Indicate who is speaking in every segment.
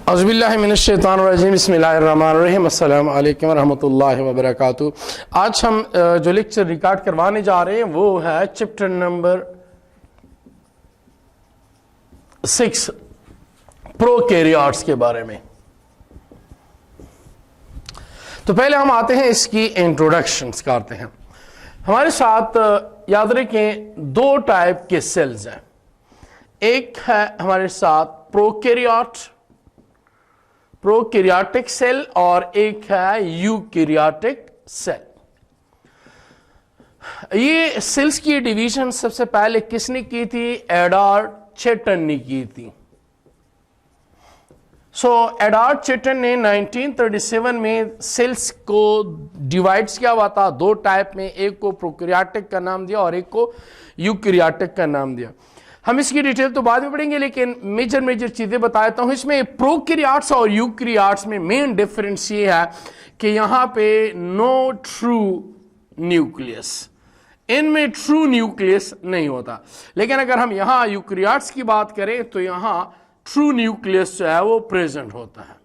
Speaker 1: औज़ुबिल्लाहिमिनश्शैतानिर्रजीम बिस्मिल्लाहिर्रहमानिर्रहीम अस्सलामु अलैकुम वरहमतुल्लाहि वबरकातुहू। आज हम जो लेक्चर रिकॉर्ड करवाने जा रहे हैं वो है चैप्टर नंबर 6 प्रोकैरियोट्स के बारे में। तो पहले हम आते हैं इसकी इंट्रोडक्शंस करते हैं। हमारे साथ याद रखें दो टाइप के सेल्स हैं। एक है हमारे साथ प्रोकैरियोटिक सेल और एक है यूकैरियोटिक सेल। ये सेल्स की डिवीजन सबसे पहले किसने की थी? एडवर्ड चेटन ने की थी। एडवर्ड चेटन ने 1937 में सेल्स को डिवाइड्स किया हुआ था दो टाइप में, एक को प्रोकैरियोटिक का नाम दिया और एक को यूकैरियोटिक का नाम दिया। हम इसकी डिटेल तो बाद में पढ़ेंगे, लेकिन मेजर चीजें बता देता हूं। इसमें प्रोकैरियोट्स और यूकैरियोट्स में मेन डिफरेंस ये है कि यहां पे नो ट्रू न्यूक्लियस, इनमें ट्रू न्यूक्लियस नहीं होता। लेकिन अगर हम यहां यूकैरियोट्स की बात करें तो यहां ट्रू न्यूक्लियस जो है वो प्रेजेंट होता है,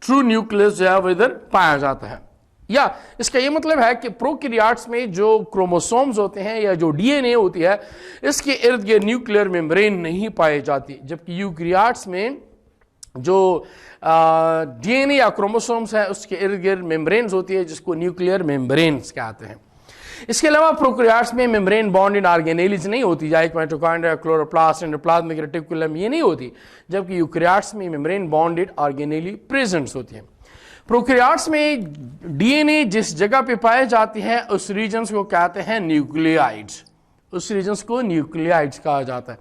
Speaker 1: ट्रू न्यूक्लियस जो है वो इधर पाया जाता है। या इसका यह मतलब है कि प्रोकैरियोट्स में जो क्रोमोसोम्स होते हैं या जो डीएनए होती है, इसके इर्द गिर्द न्यूक्लियर मेम्ब्रेन नहीं पाई जाती, जबकि यूकैरियोट्स में जो डीएनए या क्रोमोसोम्स है उसके इर्द गिर्द मेम्ब्रेन्स होती है जिसको न्यूक्लियर मेम्ब्रेन्स कहते हैं। इसके अलावा प्रोकैरियोट्स में मेम्ब्रेन बॉन्डेड ऑर्गेनेल्स नहीं होती, जैसे माइटोकॉन्ड्रिया, क्लोरोप्लास्ट, एंडोप्लाज्मिक रेटिकुलम, ये नहीं होती, जबकि यूकैरियोट्स में मेम्ब्रेन बॉन्डेड ऑर्गेनेली प्रेजेंट होती है। प्रोकैरियोट्स में डीएनए जिस जगह पे पाए जाते हैं उस रीजन्स को कहते हैं न्यूक्लियोइड्स, उस रीजन्स को न्यूक्लियोइड्स कहा जाता है।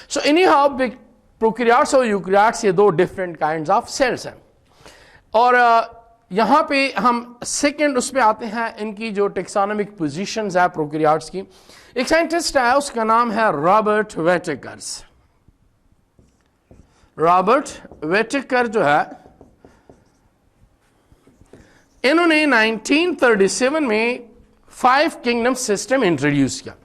Speaker 1: सो एनी हाउ प्रोकैरियोट्स और यूकैरियोट्स ये दो डिफरेंट काइंड्स ऑफ सेल्स हैं। और यहां पे हम सेकंड उस पे आते हैं, इनकी जो टेक्सोनोमिक पोजीशंस है प्रोकैरियोट्स की। एक साइंटिस्ट है उसका नाम है रॉबर्ट वेटेकर। रॉबर्ट वेटेकर जो है, इन्होंने 1937 में 5 किंगडम सिस्टम इंट्रोड्यूस किया।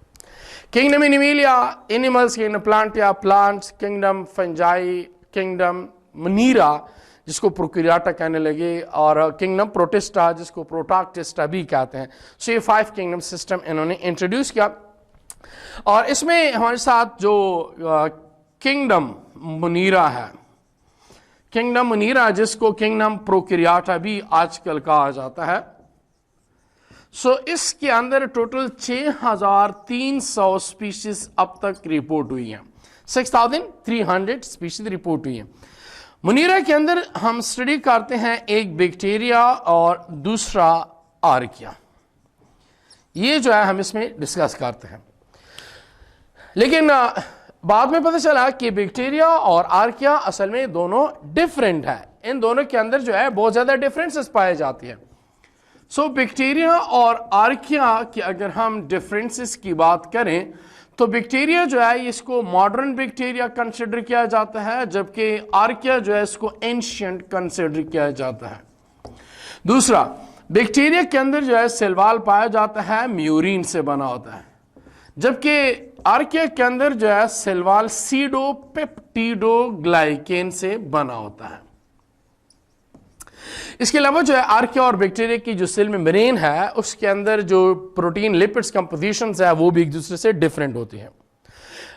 Speaker 1: Kingdom Animalia animals, kingdom Plantae plants, kingdom Fungi, kingdom Monera जिसको प्रोकैरियोटा कहने लगे, और किंगडम प्रोटिस्टा जिसको प्रोटाक्टिस्टा भी कहते हैं। सो ये 5 किंगडम सिस्टम इन्होंने इंट्रोड्यूस किया। और इसमें हमारे साथ जो किंगडम मुनीरा है, किंगडम मुनीरा जिसको किंगडम प्रोकैरियोटा भी आजकल कहा जाता है, इसके अंदर टोटल 6300 स्पीशीज अब तक रिपोर्ट हुई हैं, 6300 स्पीशीज रिपोर्ट हुई हैं। मुनीरा के अंदर हम स्टडी करते हैं एक बैक्टीरिया और दूसरा आर्किया, ये जो है हम इसमें डिस्कस करते हैं। लेकिन बाद में पता चला कि बैक्टीरिया और आर्किया असल में दोनों डिफरेंट है, इन दोनों के अंदर जो है बहुत ज्यादा डिफरेंसेस पाए जाती है। बैक्टीरिया और आर्किया की अगर हम डिफरेंसेस की बात करें तो बैक्टीरिया जो है इसको मॉडर्न बैक्टीरिया कंसिडर किया जाता है, जबकि आर्किया जो है इसको एंशिएंट कंसिडर किया जाता है। दूसरा, बैक्टीरिया के अंदर जो है सेल वॉल पाया जाता है म्यूरिन से बना होता है, जबकि आर्किया के अंदर जो है सेल वॉल सीडोपेप्टिडोग्लाइकेन से बना होता है। इसके अलावा जो है आर्किया और बैक्टीरिया की जो सेल मेम्ब्रेन है उसके अंदर जो प्रोटीन लिपिड्स कंपोजिशंस है वो भी एक दूसरे से डिफरेंट होती है।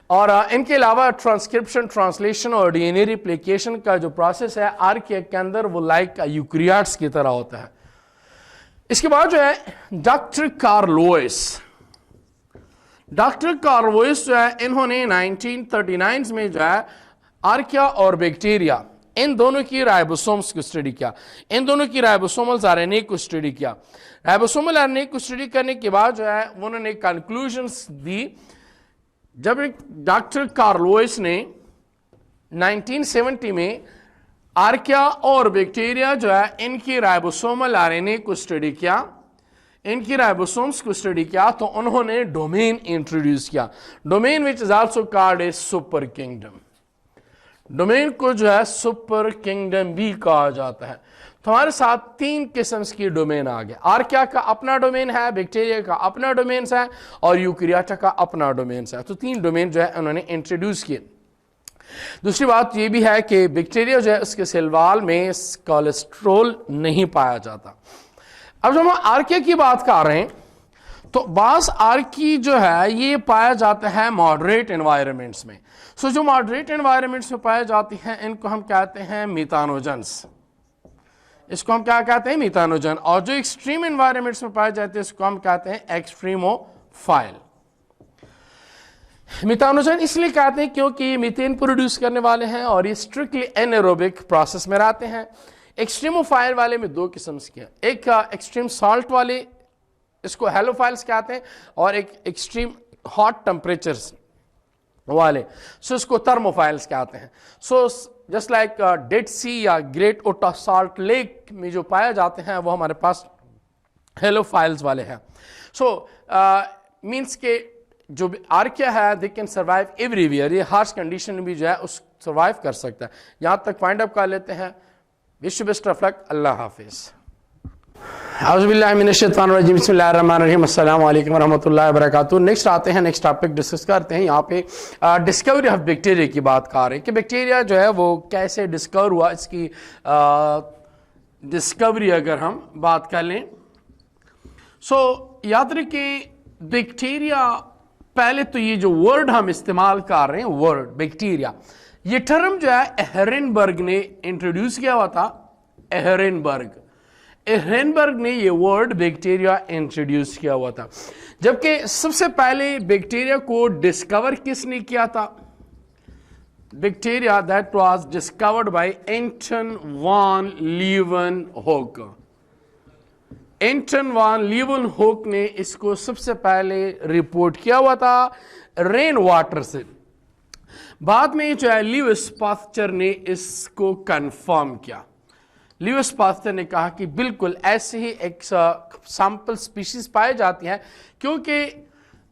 Speaker 1: और इनके अलावा ट्रांसक्रिप्शन, ट्रांसलेशन और डीएनए रिप्लिकेशन का जो प्रोसेस है आर्किया के अंदर वो लाइक यूकैरियोट्स की तरह होता है। इसके बाद जो है डॉक्टर कार्लोइस जो है, इन्होंने 1939 में जो है आर्किया और बैक्टीरिया इन दोनों की राइबोसोम्स को स्टडी किया, इन दोनों की राइबोसोमल आरएनए को स्टडी किया। राइबोसोमल आरएनए को स्टडी करने के बाद जो है उन्होंने कंक्लूजन्स दी। जब डॉक्टर कार्लोइस ने 1970 में आर्किया और बैक्टीरिया जो है इनकी राइबोसोमल आरएनए को स्टडी किया, इनकी राइबोसोम्स को स्टडी किया, तो उन्होंने डोमेन इंट्रोड्यूस किया। Domain which is also called a super kingdom, domain को जो है सुपर किंगडम भी कहा जाता है। तो हमारे साथ 3 किस्म की डोमेन आ गए। आर्किया का अपना डोमेन है, बैक्टीरिया का अपना डोमेन है और यूकैरियोटा का अपना डोमेन है। तो 3 डोमेन जो है उन्होंने इंट्रोड्यूस किए। दूसरी बात ये भी है कि बैक्टीरिया जो है उसके सेल वॉल में कोलेस्ट्रॉल नहीं पाया जाता। अब जब हम आर्किया की बात कर रहे हैं तो बास आर्की जो है ये पाया जाता है मॉडरेट एनवायरनमेंट्स में। सो जो मॉडरेट एनवायरनमेंट्स में पाए जाती हैं इनको हम कहते हैं मिथानोजेंस, इसको हम क्या कहते हैं मिथानोजन। और जो एक्सट्रीम एनवायरनमेंट्स में पाए जाते हैं इसको हम कहते हैं एक्सट्रीमोफाइल। मिथानोजन इसलिए कहते हैं क्योंकि ये मीथेन प्रोड्यूस करने वाले हैं और ये स्ट्रिक्टली एनारोबिक प्रोसेस में रहते हैं। एक्सट्रीमोफाइल वाले में दो किस्म के हैं, एक एक्सट्रीम सॉल्ट वाले इसको हेलोफाइल्स कहते हैं और एक एक्सट्रीम हॉट टेम्परेचर्स वाले सो इसको थर्मोफाइल्स कहते हैं। सो जस्ट लाइक डेड सी या ग्रेट ओटा सॉल्ट लेक में जो पाए जाते हैं वो हमारे पास हेलोफाइल्स वाले हैं। सो मीन्स के जो आर्किया है दे कैन सर्वाइव एवरीवेयर, ये हार्श कंडीशन में भी जो है उस सर्वाइव कर सकता है। यहां तक फाइंड अप कर लेते हैं। विश बेस्ट ऑफ लक, अल्लाह हाफिज। औज़ुबिल्लाहिमिनश्शैतानिर्रजीम, बिस्मिल्लाहिर्रहमानिर्रहीम, अस्सलाम वालेकुम रहमतुल्लाहि व बरकातुहू। नेक्स्ट आते हैं, नेक्स्ट टॉपिक डिस्कस करते हैं। यहाँ पे डिस्कवरी ऑफ बैक्टीरिया की बात कर रहे हैं कि बैक्टीरिया जो है वो कैसे डिस्कवर हुआ। इसकी डिस्कवरी अगर हम बात कर लें सो याद रखें बैक्टीरिया, पहले तो ये जो वर्ड हम इस्तेमाल कर रहे हैं वर्ड बैक्टीरिया, ये टर्म जो है एहरेनबर्ग ने इंट्रोड्यूस किया हुआ था। एहरेनबर्ग ने ये वर्ड बैक्टीरिया इंट्रोड्यूस किया हुआ था। जबकि सबसे पहले बैक्टीरिया को डिस्कवर किसने किया था? Bacteria that was discovered by Anton van Leeuwenhoek. Anton van Leeuwenhoek ने इसको सबसे पहले रिपोर्ट किया हुआ था रेन वाटर से। बाद में जो है ल्यूइस पास्चर ने इसको कंफर्म किया। ल्यूइस पास्चर ने कहा कि बिल्कुल ऐसे ही एक सैंपल स्पीशीज पाई जाती हैं, क्योंकि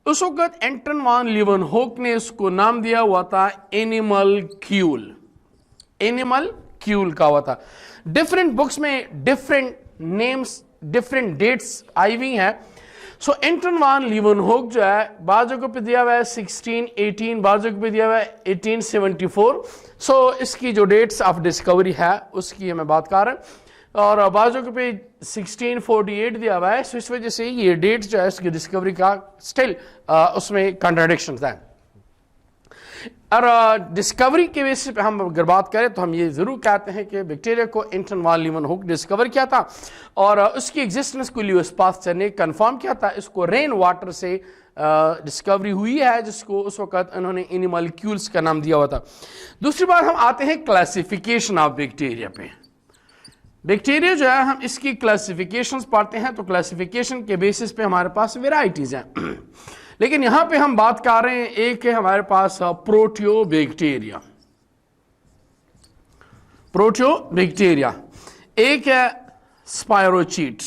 Speaker 1: उस वक्त एंटन वान लीवनहोक ने इसको नाम दिया हुआ था एनिमल क्यूल। एनिमल क्यूल का हुआ था। डिफरेंट बुक्स में different names different dates I हुई हैं। सो एंटन वान लीवनहोक जो है बाजू को पे दिया हुआ है 1618, बाजू को पे दिया हुआ है 1874। सो इसकी जो डेट्स ऑफ डिस्कवरी है उसकी हमें बात कर रहे हैं और बाजू को पे 1648 दिया हुआ है। सो इस वजह से ये डेट जो है इसकी डिस्कवरी का स्टिल उसमें कॉन्ट्राडिक्शंस है। और डिस्कवरी के बेसिस पे हम अगर बात करें तो हम ये जरूर कहते हैं कि बैक्टीरिया को एंटन वान लीवनहोक डिस्कवर किया था और उसकी एग्जिस्टेंस को ल्यूइस पास्चर ने कंफर्म किया था। इसको रेन वाटर से डिस्कवरी हुई है, जिसको उस वक्त उन्होंने एनिमल्क्यूल्स का नाम दिया हुआ था। दूसरी बात हम आते हैं क्लासिफिकेशन ऑफ बैक्टीरिया पे। बैक्टीरिया जो है हम इसकी क्लासिफिकेशंस पढ़ते हैं तो क्लासिफिकेशन के बेसिस पे हमारे पास वेराइटीज हैं। लेकिन यहां पे हम बात कर रहे हैं, एक है हमारे पास प्रोटियोबैक्टीरिया, प्रोटियोबैक्टीरिया, एक है स्पायरोचीट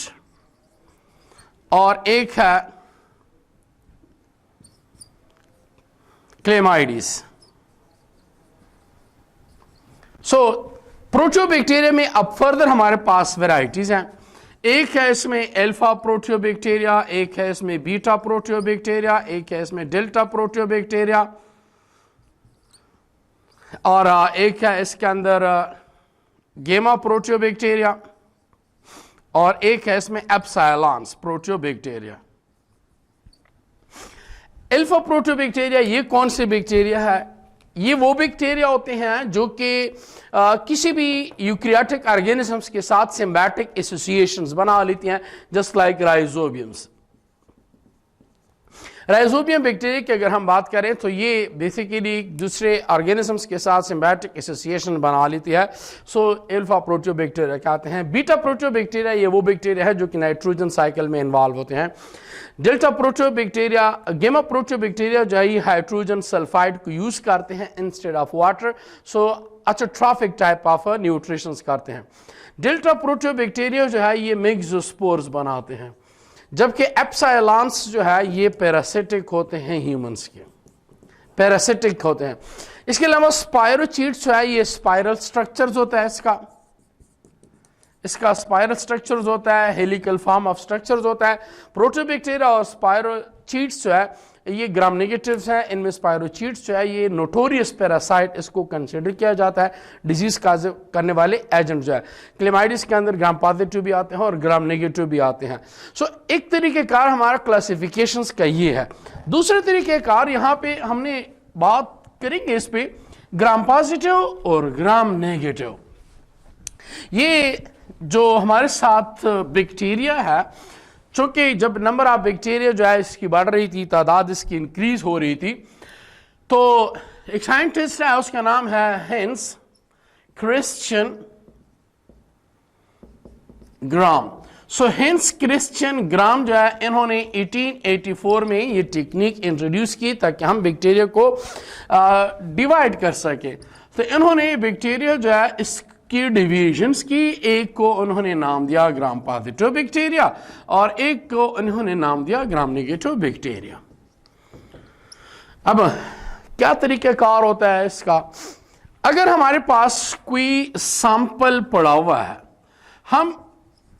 Speaker 1: और एक है क्लेमाइडीज। सो प्रोटियोबैक्टीरिया में अब फर्दर हमारे पास वेराइटीज हैं। एक है इसमें अल्फा प्रोटियोबैक्टीरिया, एक है इसमें बीटा प्रोटियोबैक्टीरिया, एक है इसमें डेल्टा प्रोटियोबैक्टीरिया और एक है इसके अंदर गेमा प्रोटियोबैक्टीरिया और एक है इसमें एप्सिलॉन्स प्रोटियोबैक्टीरिया। अल्फा प्रोटियोबैक्टीरिया ये कौन से बैक्टीरिया है? ये वो बैक्टीरिया होते हैं जो कि किसी भी यूकैरियोटिक ऑर्गेनिजम्स के साथ सिम्बायोटिक एसोसिएशंस बना लेती हैं, जस्ट लाइक राइजोबियम्स। राइजोबियम बैक्टीरिया की अगर हम बात करें तो ये बेसिकली दूसरे ऑर्गेनिजम्स के साथ सिम्बायोटिक एसोसिएशन बना लेती है। सो अल्फा प्रोटियोबैक्टीरिया कहते हैं। बीटा प्रोटियोबैक्टीरिया ये वो बैक्टीरिया है जो कि नाइट्रोजन साइकिल में इन्वॉल्व होते हैं। डेल्टा प्रोटियोबैक्टीरिया, गेमा प्रोटियोबैक्टीरिया जो है हाइड्रोजन सल्फाइड को यूज करते हैं instead of water. So autotrophic type of nutrition करते हैं। डेल्टा प्रोटियोबैक्टीरिया जो है ये मेग्जोस्पोर्स बनाते हैं, जबकि एप्सिलॉन्स जो है ये पैरासिटिक होते हैं, ह्यूमंस के पैरासिटिक होते हैं। इसके अलावा स्पायरोचीट्स जो है ये स्पाइरल स्ट्रक्चर्स होता है, इसका स्पाइरल स्ट्रक्चर्स होता है, हेलिकल फॉर्म ऑफ स्ट्रक्चर्स होता है। प्रोटियोबैक्टीरिया और स्पायरोचीट्स जो है ये ग्राम नेगेटिव्स हैं, इनमें स्पायरोचीट्स जो है ये नोटोरियस पैरासाइट, इसको कंसिडर किया जाता है डिजीज काज करने वाले एजेंट जो है। क्लेमाइडिस के अंदर ग्राम पॉजिटिव भी आते हैं और ग्राम नेगेटिव भी आते हैं। सो एक तरीकेकार हमारा क्लासिफिकेशंस का ये है। दूसरे तरीकेकार यहाँ पे हमने बात करेंगे इस पे ग्राम पॉजिटिव और ग्राम नेगेटिव। ये जो हमारे साथ बैक्टीरिया है, चूंकि जब नंबर ऑफ बैक्टीरिया जो है इसकी बढ़ रही थी, तादाद इसकी इंक्रीज हो रही थी, तो एक साइंटिस्ट है उसका नाम है हेंस क्रिश्चियन ग्राम। सो हेंस क्रिश्चियन ग्राम जो है इन्होंने 1884 में ये टेक्निक इंट्रोड्यूस की ताकि हम बैक्टीरिया को डिवाइड कर सके। तो इन्होंने बैक्टीरिया जो है इसकी डिविजन्स की, एक को उन्होंने नाम दिया ग्राम पॉजिटिव बैक्टीरिया और एक को उन्होंने नाम दिया ग्राम नेगेटिव बैक्टीरिया। अब क्या तरीकाकार होता है इसका? अगर हमारे पास कोई सैंपल पड़ा हुआ है, हम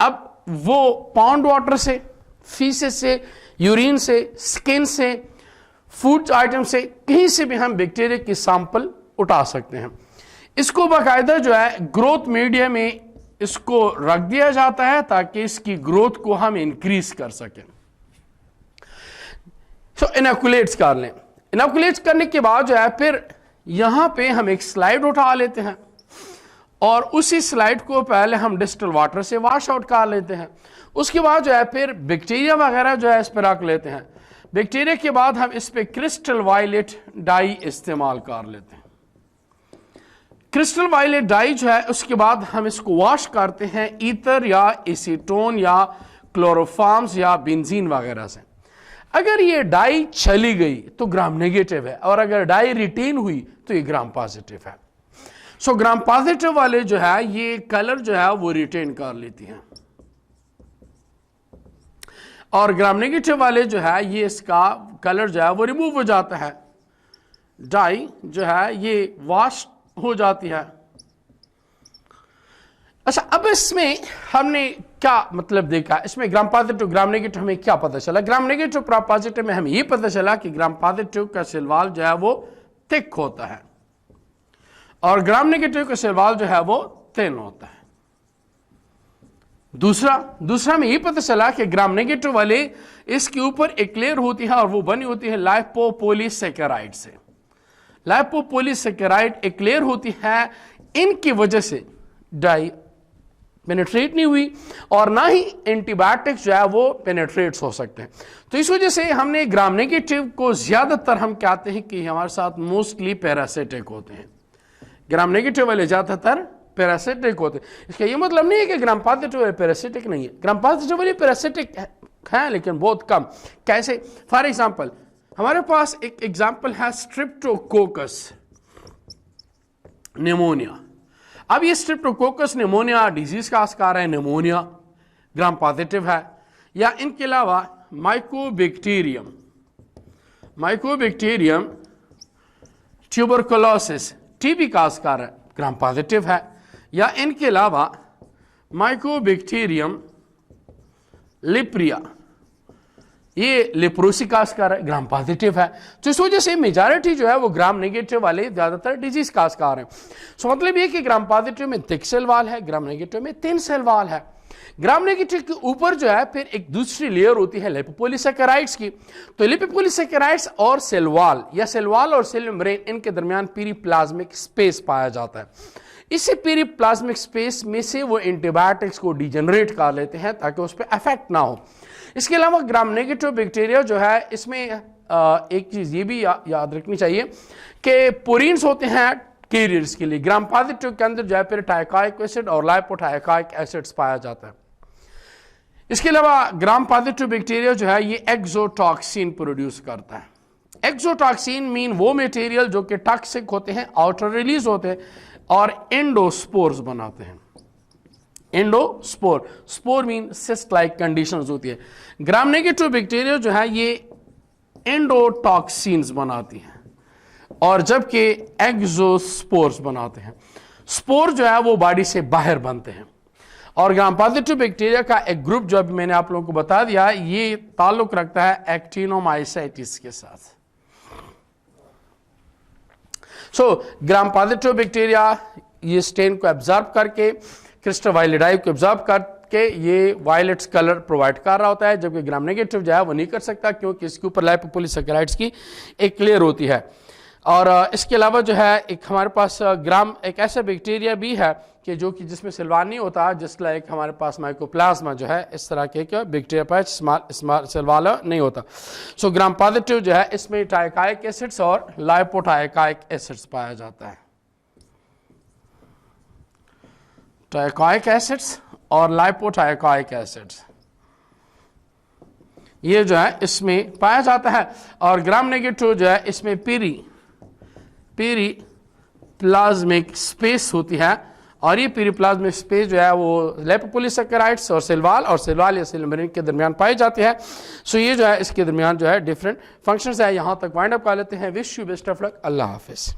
Speaker 1: अब वो पॉन्ड वाटर से, फीसेस से, यूरिन से, स्किन से, फूड आइटम से, कहीं से भी हम बैक्टीरिया की सैंपल उठा सकते हैं। इसको बाकायदा जो है ग्रोथ मीडिया में इसको रख दिया जाता है ताकि इसकी ग्रोथ को हम इंक्रीज कर सकें। सो इनोकुलेट्स कर लें। इनोकुलेट्स करने के बाद जो है फिर यहां पे हम एक स्लाइड उठा लेते हैं और उसी स्लाइड को पहले हम डिस्टिल वाटर से वॉश आउट कर लेते हैं। उसके बाद जो है फिर बैक्टीरिया वगैरह जो है इस पर रख लेते हैं। बैक्टीरिया के बाद हम इस पे क्रिस्टल वायलेट डाई इस्तेमाल कर लेते हैं। क्रिस्टल वायलेट डाई जो है उसके बाद हम इसको वॉश करते हैं ईथर या एसीटोन या क्लोरोफॉर्म्स या बेंजीन वगैरह से। अगर ये डाई चली गई तो ग्राम नेगेटिव है और अगर डाई रिटेन हुई तो ये ग्राम पॉजिटिव है। सो ग्राम पॉजिटिव वाले जो है ये कलर जो है वो रिटेन कर लेती हैं और ग्राम नेगेटिव वाले जो है ये इसका कलर जो है वो रिमूव हो जाता है। डाई जो है ये वॉश हो जाती है। अच्छा, अब इसमें हमने क्या मतलब देखा, इसमें ग्राम पॉजिटिव ग्राम नेगेटिव हमें क्या पता चला? ग्राम नेगेटिव ग्राम पॉजिटिव में हमें ये पता चला कि ग्राम पॉजिटिव का सेल वॉल जो है वो थिक होता है और ग्राम नेगेटिव का सेल वॉल जो है वो थिन होता है। दूसरा में ये पता चला कि ग्राम नेगेटिव वाले इसके ऊपर एक लेयर होती है और वो बनी होती है लाइपोपॉलीसैकेराइड से। लाइपोपॉलीसैकेराइड एक लेयर होती है, इनकी वजह से डाई पेनिट्रेट नहीं हुई और ना ही एंटीबायोटिक्स जो है वो पेनिट्रेट्स हो सकते हैं। तो इस वजह से हमने ग्राम नेगेटिव को ज्यादातर हम कहते हैं कि हमारे साथ मोस्टली पैरासिटिक होते हैं। ग्राम नेगेटिव वाले ज्यादातर पैरासिटिक होते हैं। इसका ये मतलब नहीं है कि ग्राम पॉजिटिव वाले पैरासिटिक नहीं है। ग्राम पॉजिटिव वाले पैरासिटिक हैं लेकिन बहुत कम। कैसे? फॉर एग्जांपल हमारे पास एक एग्जांपल है स्ट्रेप्टोकोकस निमोनिया। अब ये स्ट्रेप्टोकोकस निमोनिया डिजीज का शिकार है, निमोनिया ग्राम पॉजिटिव है। या इनके अलावा माइकोबैक्टीरियम ट्यूबरकुलोसिस टीबी का शिकार है, ग्राम पॉजिटिव है। या इनके अलावा माइकोबैक्टीरियम लिप्रिया, ये लेप्रोसी का शिकार है, ग्राम पॉजिटिव है। तो इस वजह से मेजॉरिटी जो है वो ग्राम नेगेटिव वाले ज्यादातर डिजीज का शिकार है। सो मतलब ये कि ग्राम पॉजिटिव में थिक सेल वॉल है, ग्राम नेगेटिव में थिन सेल वॉल है। ग्राम नेगेटिव के ऊपर जो है फिर एक दूसरी लेयर होती है लिपोपॉलीसैकेराइड्स की। तो लिपोपॉलीसैकेराइड्स और सेल वॉल या सेल वॉल और सेल मेम्ब्रेन, इनके दरमियान पेरिप्लाज्मिक स्पेस पाया जाता है। इसी पेरिप्लाज्मिक स्पेस में से वो एंटीबायोटिक्स को डिजेनरेट कर लेते हैं ताकि उस पर इफेक्ट ना हो। इसके अलावा ग्राम नेगेटिव बैक्टीरिया जो है इसमें एक चीज ये भी याद रखनी चाहिए कि पुरीन्स होते हैं कैरियर्स के लिए। ग्राम पॉजिटिव के अंदर जो है फिर टाइकाइक एसिड और लाइपोटाइकाइक एसिड्स पाया जाता है। इसके अलावा ग्राम पॉजिटिव बैक्टीरिया जो है ये एक्सोटॉक्सिन प्रोड्यूस करता है। एक्सोटॉक्सिन मीन वो मटेरियल जो कि टॉक्सिक होते हैं, आउटर रिलीज होते हैं और एंडोस्पोर्स बनाते हैं। Endospore, spore mean cyst like conditions होती है। ग्राम नेगेटिव बैक्टीरिया जो है ये एंडोटॉक्सिन्स बनाती हैं और जबकि एक्सोस्पोर्स बनाते हैं। स्पोर जो है वो बॉडी से बाहर बनते हैं और ग्राम पॉजिटिव बैक्टीरिया का एक ग्रुप जो अभी मैंने आप लोगों को बता दिया, ये ताल्लुक रखता है एक्टिनोमाइसाइटिस के साथ। ग्राम पॉजिटिव बैक्टीरिया ये स्टेन को एब्जॉर्ब करके, क्रिस्टल वायलेट डाई को एब्जॉर्ब करके ये वायलेट्स कलर प्रोवाइड कर रहा होता है, जबकि ग्राम नेगेटिव जो है वो नहीं कर सकता, क्योंकि इसके ऊपर लाइपोपॉलीसैकेराइड्स की एक लेयर होती है। और इसके अलावा जो है एक हमारे पास ग्राम एक ऐसा बैक्टीरिया भी है कि जो कि जिसमें सिल्वान नहीं होता, जिस लाइक हमारे पास माइकोप्लाज्मा जो है इस तरह के बैक्टीरिया पर सिल्वान नहीं होता। ग्राम पॉजिटिव जो है इसमें टाइकाइक एसिड्स और लाइपोटाइकाइक एसिड्स पाया जाता है। टाइकाइक एसिड्स और लाइपोटाइकाइक एसिड्स ये जो है इसमें पाया जाता है। और ग्राम नेगेटिव जो है इसमें पेरीप्लाज्मिक स्पेस होती है, और ये पेरीप्लाज्मिक स्पेस जो है वो लाइपोपॉलीसैकेराइड्स और सेलवाल या सेल मेम्ब्रेन के दरमियान पाई जाती है। ये जो है इसके दरमियान जो है डिफरेंट फंक्शंस है। यहाँ तक वाइंड अप कर लेते हैं। Wish you best of luck. Allah Hafiz.